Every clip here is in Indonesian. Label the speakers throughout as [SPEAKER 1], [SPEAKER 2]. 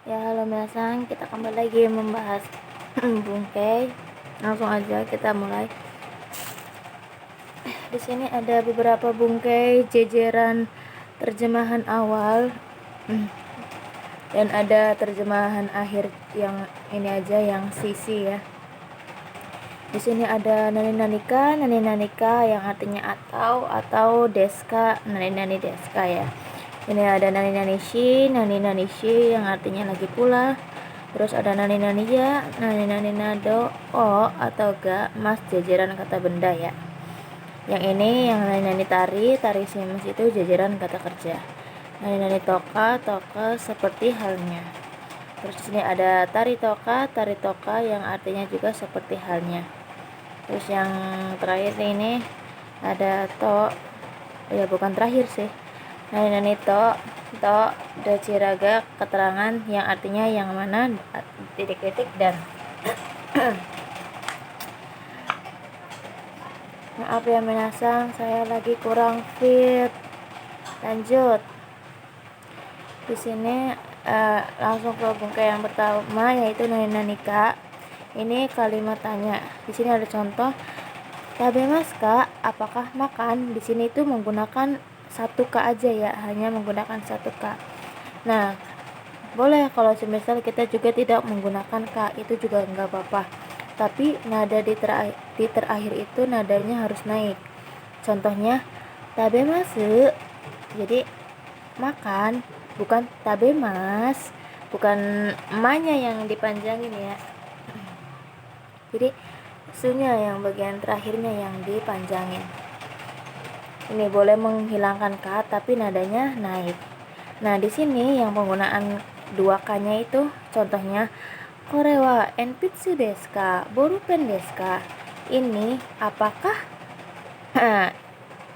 [SPEAKER 1] Ya, halo minasan, kita kembali lagi membahas bungkai. Langsung aja kita mulai. Di sini ada beberapa bungkai jejeran terjemahan awal dan ada terjemahan akhir yang ini aja yang sisi ya. Di sini ada nani nanika yang artinya atau deska, nani deska ya. Ini ada nani nanishi yang artinya lagi pula. Terus ada nani naniya, nani nado, o atau ga, mas jajaran kata benda ya. Yang ini yang nani tari simas itu jajaran kata kerja. Nani toka seperti halnya. Terus di sini ada tari toka yang artinya juga seperti halnya. Terus yang terakhir ini ada to, ya bukan terakhir sih. Nani to daciraga keterangan yang artinya yang mana titik-titik dan maaf ya minasan, saya lagi kurang fit. Lanjut. Di sini langsung ke bungkai yang pertama yaitu nani nanika. Ini kalimat tanya. Di sini ada contoh. Tabemaska, apakah makan? Di sini itu menggunakan satu k aja ya, hanya menggunakan satu k. Nah, boleh kalau semisal kita juga tidak menggunakan k, itu juga enggak apa-apa. Tapi nada di terakhir itu nadanya harus naik. Contohnya tabemasu. Jadi makan, bukan tabemas, bukan emaknya yang dipanjangin ya. Jadi sunya yang bagian terakhirnya yang dipanjangin. Ini boleh menghilangkan k tapi nadanya naik. Nah, di sini yang penggunaan 2k-nya itu contohnya korewa enpitsu desu ka, borupen desu ka. Ini apakah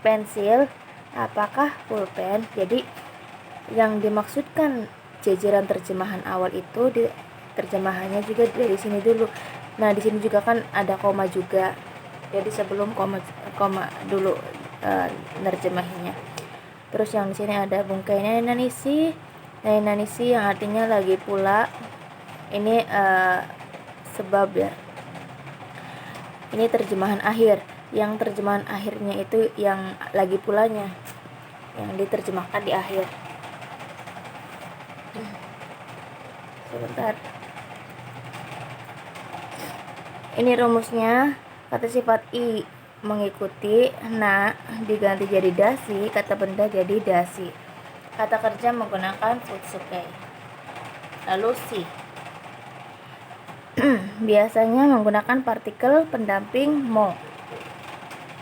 [SPEAKER 1] pensil, apakah pulpen. Jadi yang dimaksudkan jajaran terjemahan awal itu terjemahannya juga dari sini dulu. Nah, di sini juga kan ada koma juga. Jadi sebelum koma dulu nerjemahinya. Terus yang di sini ada bungkai nani nanisi yang artinya lagi pula. Ini sebab ya. Ini terjemahan akhir. Yang terjemahan akhirnya itu yang lagi pulanya, yang diterjemahkan di akhir. Sebentar. Ini rumusnya. Kata sifat i mengikuti na diganti jadi dasi, kata benda jadi dasi. Kata kerja menggunakan futsuke. Lalu si biasanya menggunakan partikel pendamping mo,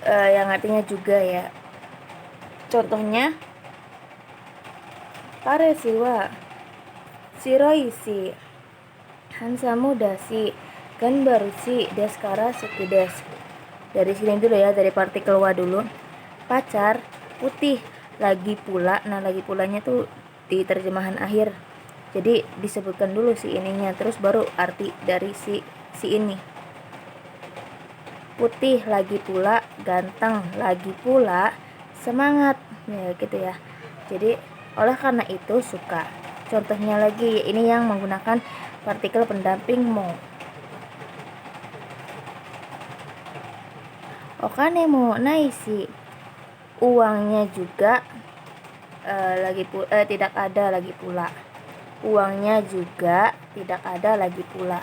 [SPEAKER 1] yang artinya juga ya. Contohnya paresi wa shiroi shi, hansamu dashi, ganbarushi deskara suki desu. Dari sini dulu ya, dari partikel wa dulu. Pacar putih lagi pula. Nah, lagi pulanya tuh di terjemahan akhir. Jadi disebutkan dulu si ininya, terus baru arti dari si ini. Putih lagi pula, ganteng lagi pula, semangat. Ya gitu ya. Jadi oleh karena itu suka. Contohnya lagi, ini yang menggunakan partikel pendamping mo. Okane mo naisi, uangnya juga tidak ada lagi pula. Uangnya juga tidak ada lagi pula.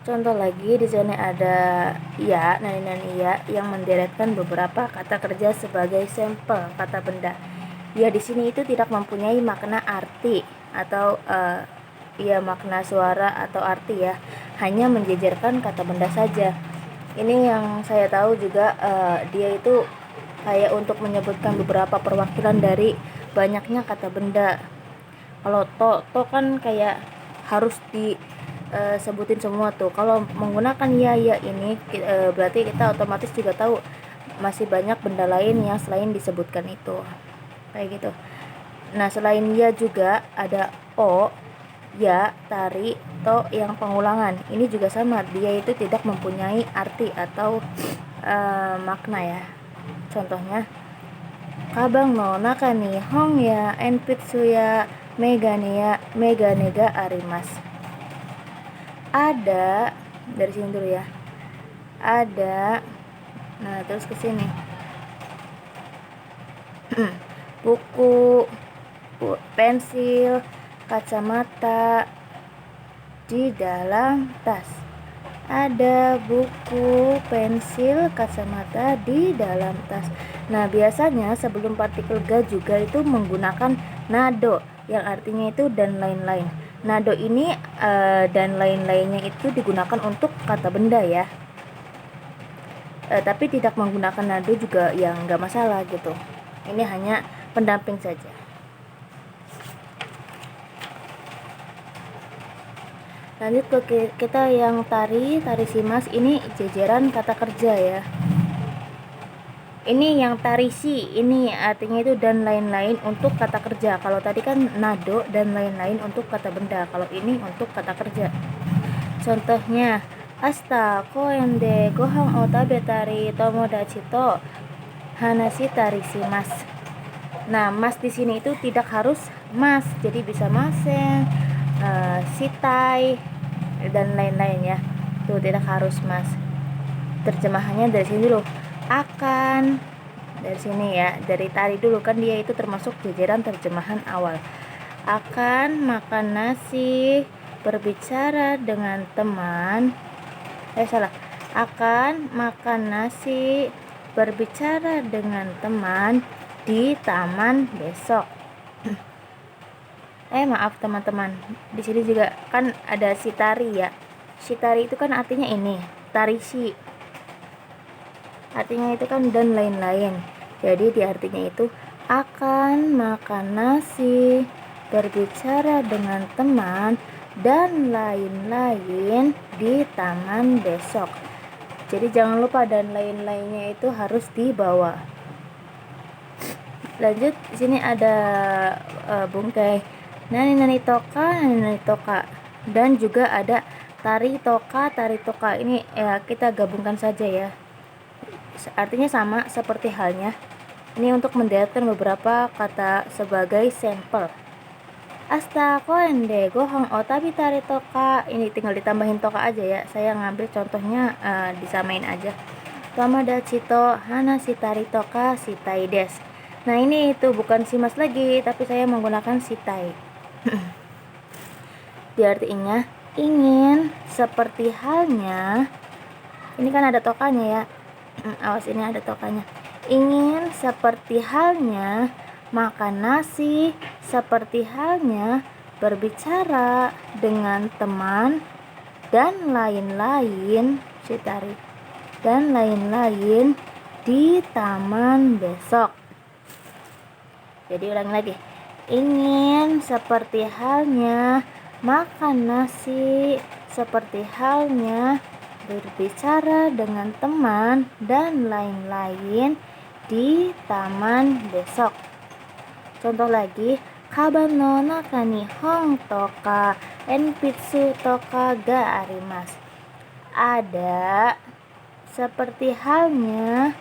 [SPEAKER 1] Contoh lagi di sini ada ya, nani ya yang menderetkan beberapa kata kerja sebagai sampel kata benda. Ya, di sini itu tidak mempunyai makna arti atau ya makna suara atau arti ya, hanya menjejerkan kata benda saja. Ini yang saya tahu juga dia itu kayak untuk menyebutkan beberapa perwakilan dari banyaknya kata benda. Kalau to kan kayak harus disebutin semua tuh. Kalau menggunakan ya ini berarti kita otomatis juga tahu masih banyak benda lain yang selain disebutkan itu. Kayak gitu. Nah, selain ya juga ada o, ya, tari, to yang pengulangan. Ini juga sama, dia itu tidak mempunyai arti atau makna ya. Contohnya kabang no naka ni hong ya enpitsu ya mega nega arimas. Ada, dari sini dulu ya. Ada, nah terus ke sini. Buku, pensil, kacamata di dalam tas. Ada buku, pensil, kacamata di dalam tas. Nah, biasanya sebelum partikel ga juga itu menggunakan nado, yang artinya itu dan lain-lain. Nado ini dan lain-lainnya itu digunakan untuk kata benda ya. Tapi tidak menggunakan nado juga yang nggak masalah gitu. Ini hanya pendamping saja. Lanjut ke kita yang tari simas. Ini jajaran kata kerja ya. Ini yang tarisi, ini artinya itu dan lain-lain untuk kata kerja. Kalau tadi kan nado dan lain-lain untuk kata benda. Kalau ini untuk kata kerja. Contohnya, asta koen de gohan o tabetari tomodachi to hanashi tarisi mas. Nah, mas di sini itu tidak harus mas, jadi bisa masen, sitai dan lain-lain ya. Tuh tidak harus mas. Terjemahannya dari sini dulu. Akan, dari sini ya, dari tari dulu kan dia itu termasuk jajaran terjemahan awal. Akan makan nasi, berbicara dengan teman. Akan makan nasi, berbicara dengan teman di taman besok. Maaf teman-teman, di sini juga kan ada sitari ya. Sitari itu kan artinya ini, tarisi. Artinya itu kan dan lain-lain. Jadi di artinya itu akan makan nasi, berbicara dengan teman dan lain-lain di taman besok. Jadi jangan lupa dan lain-lainnya itu harus dibawa. Lanjut, di sini ada bungkai nani toka dan juga ada tari toka. Ini ya kita gabungkan saja ya. Artinya sama seperti halnya. Ini untuk mendaratkan beberapa kata sebagai sampel. Asta koen de gohong otabi tari toka. Ini tinggal ditambahin toka aja ya. Saya ngambil contohnya disamain aja. Tomodachi to hanashi tari toka shitai desu. Nah, ini itu bukan simas lagi, tapi saya menggunakan shitai. Di artinya ingin seperti halnya. Ini kan ada tokanya ya. Awas, ini ada tokanya. Ingin seperti halnya makan nasi, seperti halnya berbicara dengan teman dan lain-lain, Citari, dan lain-lain di taman besok. Jadi ulangi lagi. Ingin seperti halnya makan nasi, seperti halnya berbicara dengan teman dan lain-lain di taman besok. Contoh lagi, kaban no naka ni hong toka enpitsu toka ga arimasu. Ada seperti halnya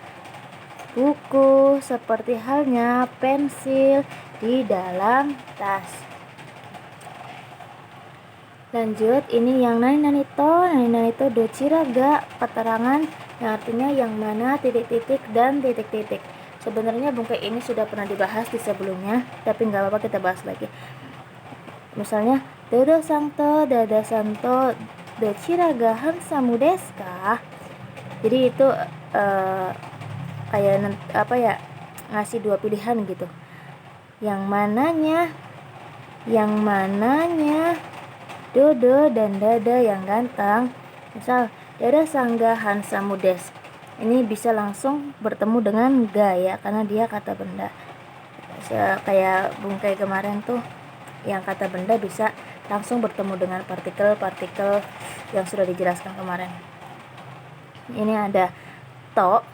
[SPEAKER 1] buku, seperti halnya pensil di dalam tas. Lanjut, ini yang nani to dochira ga, keterangan yang artinya yang mana titik-titik dan titik-titik. Sebenarnya bungkai ini sudah pernah dibahas di sebelumnya, tapi nggak apa-apa kita bahas lagi. Misalnya, dada santo dochira ga hansamu desu ka? Jadi itu kayak ngasih dua pilihan gitu. Yang mananya Dodo dan Dada yang ganteng. Misal, Dada sangga hansamu desu. Ini bisa langsung bertemu dengan ga ya, karena dia kata benda. Kayak bungkai kemarin tuh, yang kata benda bisa langsung bertemu dengan partikel-partikel yang sudah dijelaskan kemarin. Ini ada to.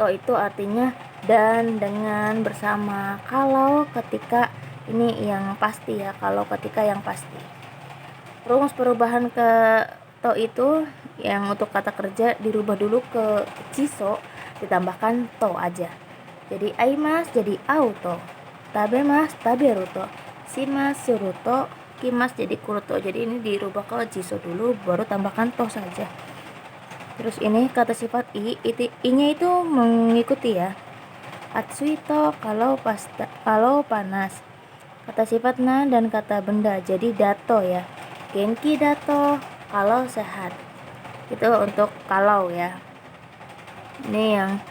[SPEAKER 1] To itu artinya dan, dengan, bersama. Kalau ketika ini yang pasti ya, kalau ketika yang pasti. Rumus perubahan ke to itu yang untuk kata kerja dirubah dulu ke ciso, ditambahkan to aja. jadi aimasu jadi auto, tabemasu taberuto, shimasu suruto, kimasu jadi kuruto. Jadi ini dirubah ke jiso dulu, baru tambahkan to saja. Terus ini kata sifat i-nya itu mengikuti ya. Atsuito kalau panas. Kata sifat na dan kata benda, jadi dato ya. Genki dato kalau sehat. Itu untuk kalau ya. Ini yang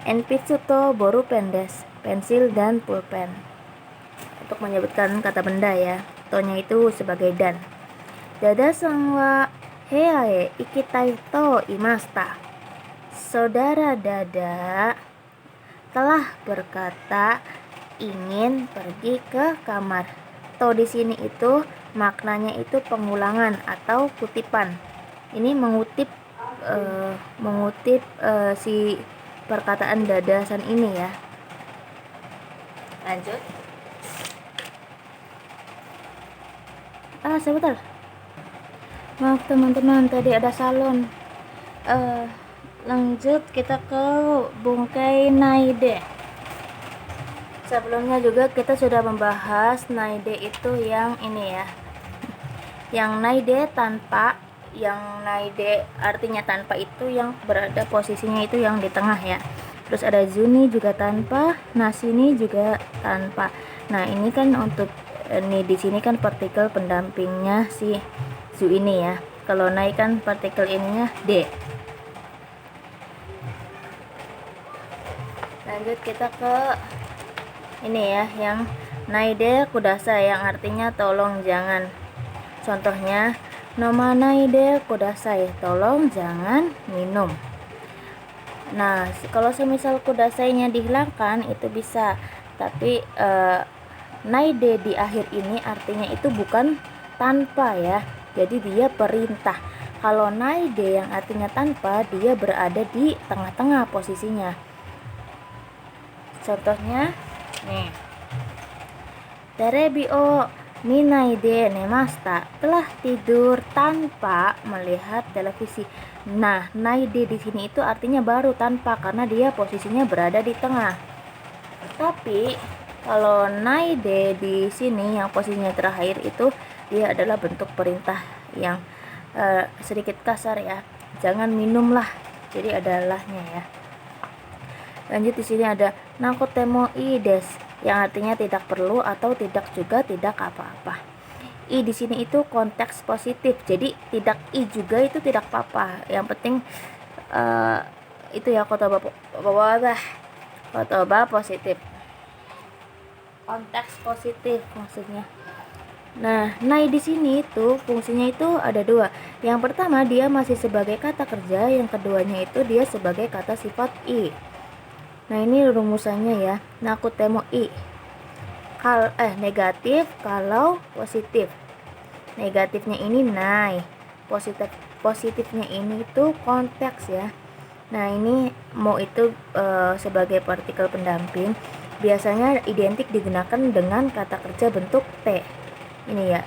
[SPEAKER 1] enpitsuto boru pendes, pensil dan pulpen. Untuk menyebutkan kata benda ya. To-nya itu sebagai dan. Dada sangwa heae ikitai to imasta. Saudara Dada telah berkata ingin pergi ke kamar. To di sini itu maknanya itu pengulangan atau kutipan. Ini mengutip si perkataan dadasan ini ya. Lanjut. Sebentar. Maaf teman-teman, tadi ada salon. Lanjut kita ke bungkai naide. Sebelumnya juga kita sudah membahas naide itu yang ini ya. Yang naide tanpa, yang naide artinya tanpa itu yang berada posisinya itu yang di tengah ya. Terus ada zuni juga tanpa, nasini juga tanpa. Nah, ini kan untuk ini di sini kan partikel pendampingnya si zu ini ya. Kalau nai kan partikel ininya d. Lanjut kita ke ini ya, yang naide kudasai yang artinya tolong jangan. Contohnya noma naide kudasai, tolong jangan minum. Nah, kalau semisal kudasainya dihilangkan itu bisa, tapi naide di akhir ini artinya itu bukan tanpa ya. Jadi dia perintah. Kalau naide yang artinya tanpa, dia berada di tengah-tengah posisinya. Contohnya nih, terebi o minaide nemasta, telah tidur tanpa melihat televisi. Nah, naide di sini itu artinya baru tanpa karena dia posisinya berada di tengah. Tapi kalau naide di sini yang posisinya terakhir itu dia adalah bentuk perintah yang sedikit kasar ya. Jangan minumlah. Jadi adalahnya ya. Lanjut di sini ada nakotemo i des yang artinya tidak perlu atau tidak juga tidak apa-apa. I di sini itu konteks positif. Jadi tidak i juga itu tidak apa-apa. Yang penting itu ya kotoba positif. Konteks positif maksudnya. Nah, nai di sini itu fungsinya itu ada dua. Yang pertama dia masih sebagai kata kerja, yang keduanya itu dia sebagai kata sifat i. Nah, ini rumusannya ya. Nakutemo i. Negatif kalau positif. Negatifnya ini nai. Positifnya ini itu konteks ya. Nah, ini mo itu sebagai partikel pendamping biasanya identik digunakan dengan kata kerja bentuk T. Ini ya.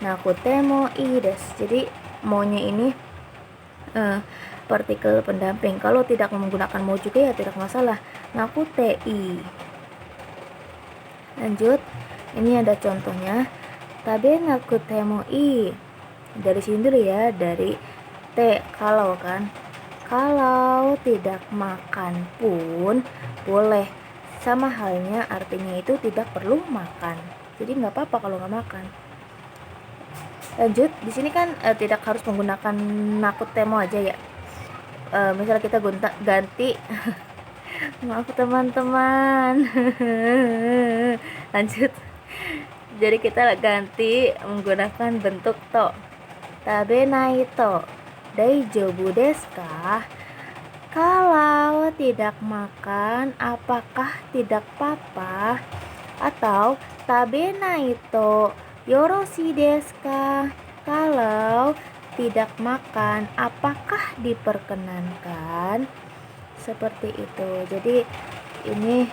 [SPEAKER 1] Nakutemo i des. Jadi mo-nya ini partikel pendamping. Kalau tidak menggunakan mo juga ya tidak masalah. Nakutei. Lanjut, ini ada contohnya. Tabe nakutemo i. Dari sini dulu ya, dari T kalau kan. Kalau tidak makan pun boleh. Sama halnya artinya itu tidak perlu makan. Jadi nggak apa-apa kalau nggak makan. Lanjut, di sini kan tidak harus menggunakan nakutemo aja ya. Misalnya kita ganti maaf teman-teman. Lanjut, jadi kita ganti menggunakan bentuk to. Tabenai to daijoubu desu ka? Kalau tidak makan apakah tidak apa-apa? Atau tabenai to yoroshi desu ka? Kalau tidak makan apakah diperkenankan? Seperti itu. Jadi ini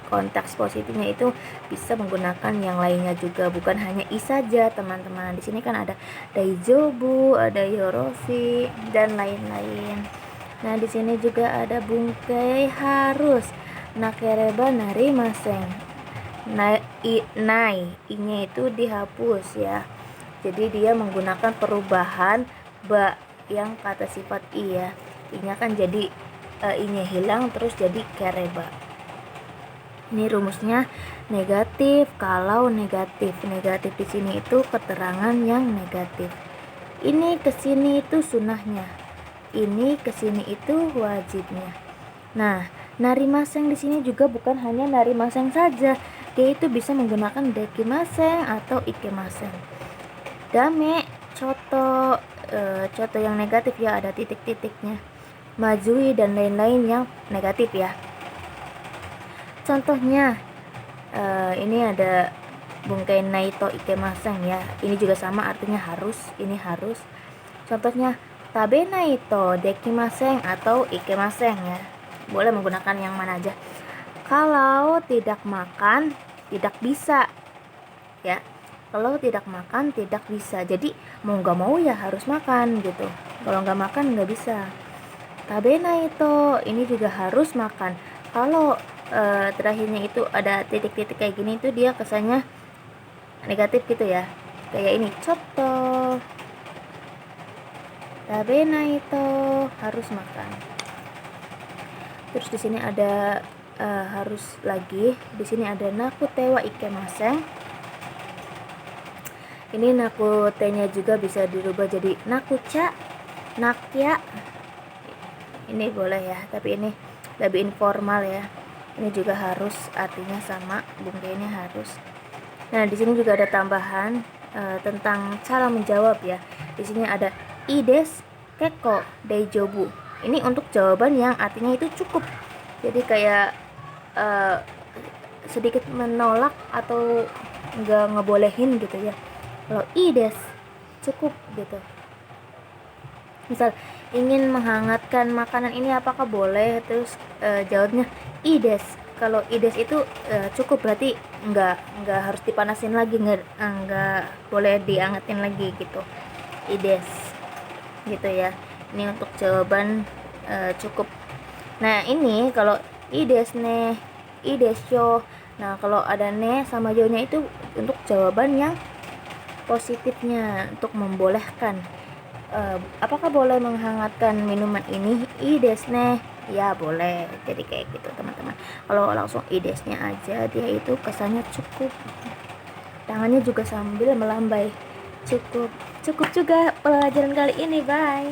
[SPEAKER 1] konteks positifnya itu bisa menggunakan yang lainnya juga, bukan hanya i saja teman-teman. Di sini kan ada daijoubu, ada yoroshi dan lain-lain. Nah, di sini juga ada bungkai harus. Nakereba nari maseng. I-nya itu dihapus ya. Jadi dia menggunakan perubahan ba yang kata sifat i ya. I-nya kan jadi i-nya hilang terus jadi kereba. Ini rumusnya negatif. Kalau negatif di sini itu keterangan yang negatif. Ini kesini itu sunahnya. Ini kesini itu wajibnya. Nah, nari maseng di sini juga bukan hanya nari maseng saja. Dia itu bisa menggunakan deki maseng atau ike maseng. Dame, coto yang negatif ya, ada titik-titiknya. Majui dan lain-lain yang negatif ya. Contohnya ini ada bungkai naito ike maseng ya. Ini juga sama artinya harus, ini harus. Contohnya tabe naito deki maseng atau ike maseng ya. Boleh menggunakan yang mana aja. Kalau tidak makan tidak bisa ya. Kalau tidak makan tidak bisa. Jadi mau nggak mau ya harus makan gitu. Kalau nggak makan nggak bisa. Tabe naito ini juga harus makan. Kalau terakhirnya itu ada titik-titik kayak gini, itu dia kesannya negatif gitu ya, kayak ini coto. Tabe naito harus makan. Terus di sini ada harus lagi. Di sini ada nakutewa ike maseng. Ini nakutenya juga bisa dirubah jadi nakuca, nakya. Ini boleh ya, tapi ini lebih informal ya. Ini juga harus, artinya sama, bungkainya harus. Nah, di sini juga ada tambahan tentang cara menjawab ya. Di sini ada ides, keko, daijobu. Ini untuk jawaban yang artinya itu cukup. Jadi kayak sedikit menolak atau nggak ngebolehin gitu ya. Kalau ides, cukup gitu. Misal ingin menghangatkan makanan ini apakah boleh, terus jawabnya ides. Kalau ides itu cukup, berarti nggak harus dipanasin lagi, nggak boleh diangetin lagi gitu, ides gitu ya. Ini untuk jawaban cukup. Nah, ini kalau ides ne, ides yo. Nah, kalau ada ne sama yo nya itu untuk jawaban yang positifnya, untuk membolehkan. Apakah boleh menghangatkan minuman ini? Idesne, ya boleh. Jadi kayak gitu teman-teman. Kalau langsung idesnya aja, dia itu kesannya cukup. Tangannya juga sambil melambai. Cukup juga pelajaran kali ini. Bye.